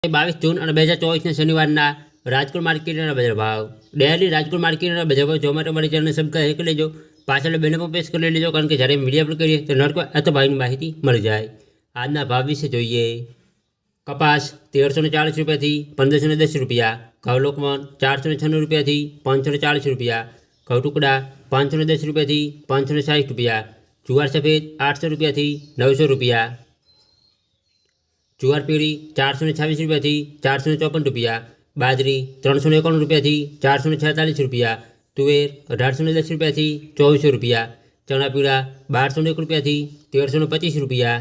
22 જૂન અને 2024 શનિવારના રાજકોટ માર્કેટના બજાર ભાવ ડેલી રાજકોટ માર્કેટના બજાર ભાવ જોવા માટે ચેનલને સબસ્ક્રાઈબ કરી લેજો, પાછળ બેલ પણ પ્રેસ કરી લેજો, કારણ કે જ્યારે વિડીયો અપલોડ કરીએ તો નોટ આ તો ભાવની માહિતી મળી જાય। આજના ભાવ વિશે જોઈએ। કપાસ 1340 રૂપિયાથી 1510 રૂપિયા, ઘઉં લોકવન 496 રૂપિયાથી 540 રૂપિયા, ઘઉં ટુકડા 510 રૂપિયાથી 560 રૂપિયા, જુવાર સફેદ 800 રૂપિયાથી 900 રૂપિયા, જુવાર પીળી 426 રૂપિયાથી 454 રૂપિયા, બાજરી 391 રૂપિયાથી 446 રૂપિયા, તુવેર 1810 રૂપિયાથી 2400 રૂપિયા, ચણા પીળા 1201 રૂપિયાથી 1325 રૂપિયા,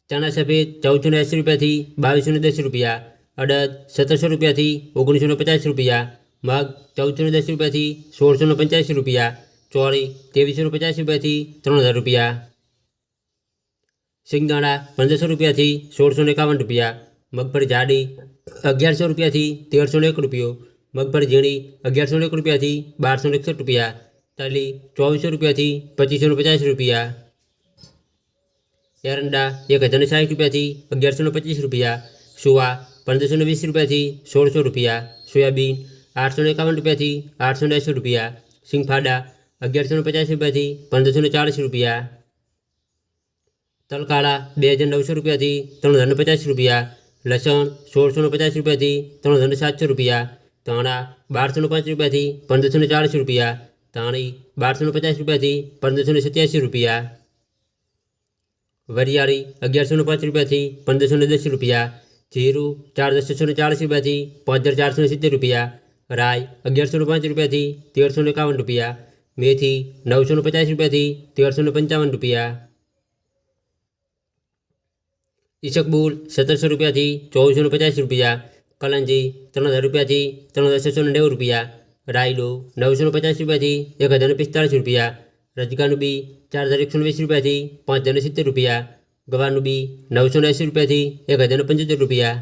ચણા સફેદ 1480 રૂપિયાથી 2210 રૂપિયા, અડદ 1700 રૂપિયાથી 1950 રૂપિયા, મગ 1410 રૂપિયાથી 1685 રૂપિયા, ચોળી 2350 રૂપિયાથી 3000 રૂપિયા, સિંગદાણા 1500 રૂપિયાથી 1651 રૂપિયા, મગફળી જાડી 1100 રૂપિયાથી 1301 રૂપિયો, મગફળી ઝીણી 1101 રૂપિયાથી 1261 રૂપિયા, તલી 2400 રૂપિયાથી 2550 રૂપિયા, એરંડા 1060 રૂપિયાથી 1125 રૂપિયા, સુવા 1520 રૂપિયાથી 1600 રૂપિયા, સોયાબીન 851 રૂપિયાથી 880 રૂપિયા, સિંગફાડા 1150 રૂપિયાથી 1540 રૂપિયા, તલકાળા 2900 રૂપિયાથી 3050 રૂપિયા, લસણ 1650 રૂપિયાથી 3700 રૂપિયા, ધાણા 1205 રૂપિયાથી 1540 રૂપિયા, ધાણી 1250 રૂપિયાથી 1587 રૂપિયા, વરિયાળી 1105 રૂપિયાથી 1510 રૂપિયા, જીરું 4640 રૂપિયાથી 5470 રૂપિયા, રાઈ 1105 રૂપિયાથી 1351 રૂપિયા, મેથી 950 રૂપિયાથી 1355 રૂપિયા, ઈસબગુલ 1700 રૂપિયાથી 2450 રૂપિયા, કલંજી 3000 રૂપિયાથી 3690 રૂપિયા, રાયડો 950 રૂપિયાથી 1045 રૂપિયા, રજગાનું બી 4120 રૂપિયાથી 5070 રૂપિયા, ગવાનું બી 980 રૂપિયાથી 1075 રૂપિયા।